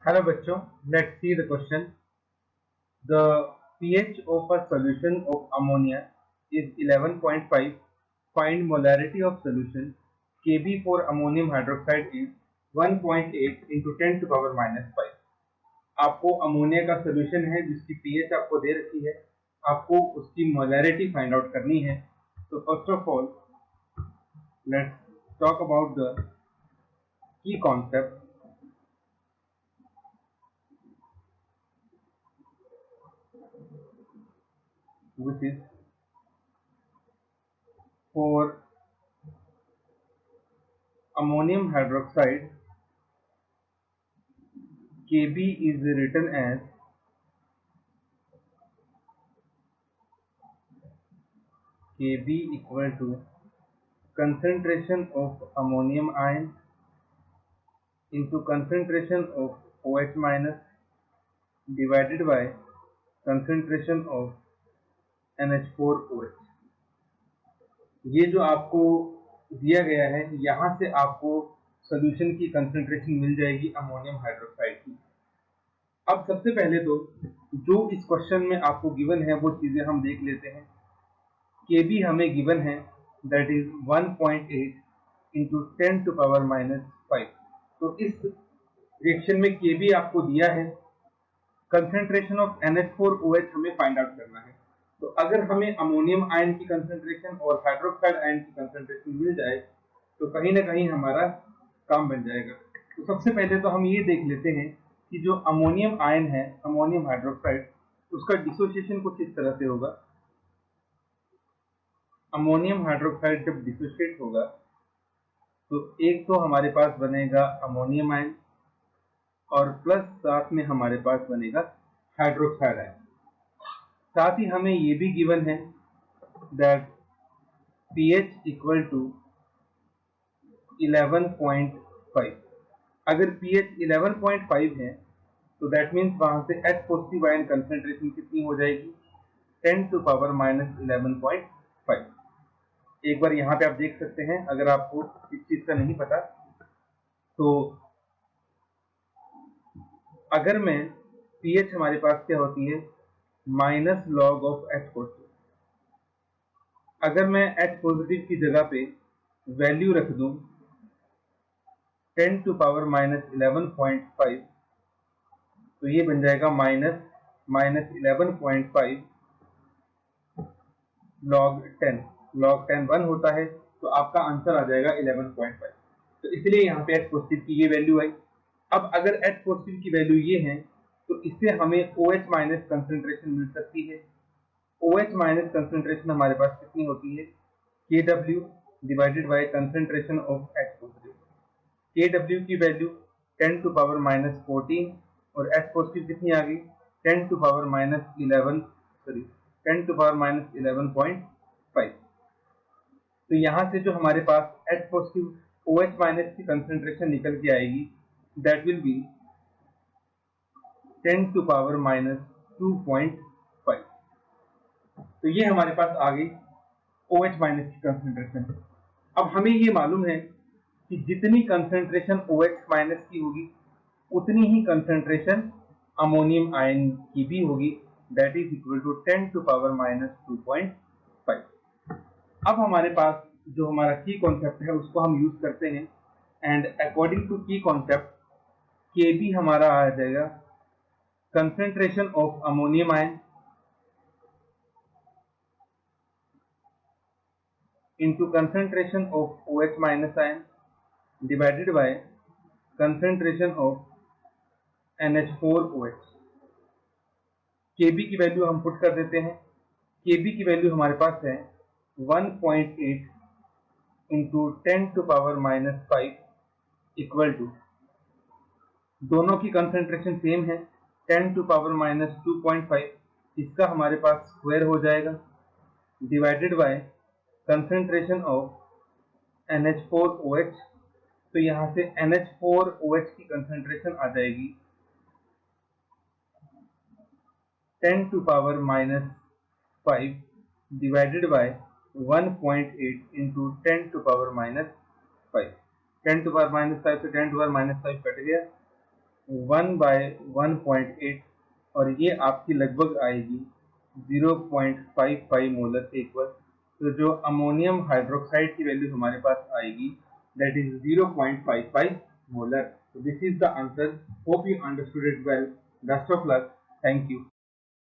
Hello बच्चों, let's see the question. The pH of a solution of ammonia is 11.5. Find molarity of solution. Kb for ammonium hydroxide is 1.8 into 10 to power minus 5. आपको ammonia का solution है जिसकी pH आपको दे रखी है, आपको उसकी मोलैरिटी फाइंड आउट करनी है. तो first of all let's talk about the key concept which is for ammonium hydroxide. Kb is written as Kb equal to concentration of ammonium ion into concentration of OH minus divided by concentration of NH4OH. ये जो आपको दिया गया है, यहाँ से आपको solution की कंसंट्रेशन मिल जाएगी अमोनियम हाइड्रोक्साइड की. अब सबसे पहले तो जो इस क्वेश्चन में आपको गिवन है वो चीजें हम देख लेते हैं. Kb हमें गिवन है that is 1.8 into 10 to power minus 5. तो इस रिएक्शन में Kb आपको दिया है. कंसंट्रेशन ऑफ NH4OH हमें फाइंड आउट करना है. तो अगर हमें अमोनियम आयन की कंसंट्रेशन और हाइड्रोक्साइड आयन की कंसंट्रेशन मिल जाए तो कहीं ना कहीं हमारा काम बन जाएगा. तो सबसे पहले तो हम ये देख लेते हैं कि जो अमोनियम आयन है, अमोनियम हाइड्रोक्साइड, उसका डिसोसिएशन कुछ इस तरह से होगा. अमोनियम हाइड्रोक्साइड जब डिसोसिएट होगा तो एक तो हमारे पास बनेगा अमोनियम आयन और प्लस साथ में हमारे पास बनेगा हाइड्रोक्साइड आयन. साथ ही हमें ये भी गिवन है दैट pH इक्वल टू 11.5. अगर pH 11.5 है तो दैट मीन्स वहां से H पॉजिटिव आयन कंसंट्रेशन कितनी हो जाएगी, 10 टू पावर माइनस 11.5. एक बार यहाँ पे आप देख सकते हैं, अगर आपको इस चीज का नहीं पता तो अगर मैं pH हमारे पास क्या होती है, minus log of H positive. अगर मैं H पॉजिटिव की जगह पे वैल्यू रख दूं 10 टू पावर माइनस 11.5 तो ये बन जाएगा माइनस 11.5 लॉग 10. लॉग 10 1 होता है तो आपका आंसर आ जाएगा 11.5. तो इसलिए यहाँ पे H पॉजिटिव की ये वैल्यू आई. अब अगर H पॉजिटिव की वैल्यू ये है तो इससे हमें OH माइनस कंसंट्रेशन मिल सकती है. OH माइनस कंसंट्रेशन हमारे पास कितनी होती है, Kw divided by concentration of H positive. Kw की वैल्यू 10 टू पावर माइनस 14 और H पॉजिटिव कितनी आ गई, 10 टू पावर माइनस 11.5. तो यहाँ से जो हमारे पास H पॉजिटिव OH माइनस की कंसंट्रेशन निकल के आएगी that will be 10 to power minus 2.5. तो ये हमारे पास आ गई OH माइनस की कंसंट्रेशन. अब हमें ये मालूम है कि जितनी कंसंट्रेशन OH माइनस की होगी उतनी ही कंसंट्रेशन अमोनियम आयन की भी होगी, that is equal to 10 to power minus 2.5. अब हमारे पास जो हमारा की कॉन्सेप्ट है उसको हम यूज करते हैं एंड अकॉर्डिंग टू की कॉन्सेप्ट Kb हमारा आ जाएगा concentration of ammonium ion into concentration of OH minus ion divided by concentration of NH4OH. Kb की वैल्यू हम पुट कर देते हैं. Kb की वैल्यू हमारे पास है 1.8 into 10 to power minus 5 equal to, दोनों की कंसंट्रेशन सेम है 10 टू पावर माइनस 2.5. इसका हमारे पास स्क्वायर हो जाएगा divided by concentration of NH4OH. तो यहाँ से NH4OH की कंसंट्रेशन आ जाएगी 10 to power minus 5 divided by 1.8 into 10 to power minus 5. 10 to power minus 5 से 10 टू पावर माइनस 5 कट गया 1/1.8 और ये आपकी लगभग आएगी 0.55 मोलर इक्वल। तो जो अमोनियम हाइड्रोक्साइड की वैल्यू हमारे पास आएगी that is 0.55 molar. So this is the answer. Hope you understood it well. Best of luck. Thank you.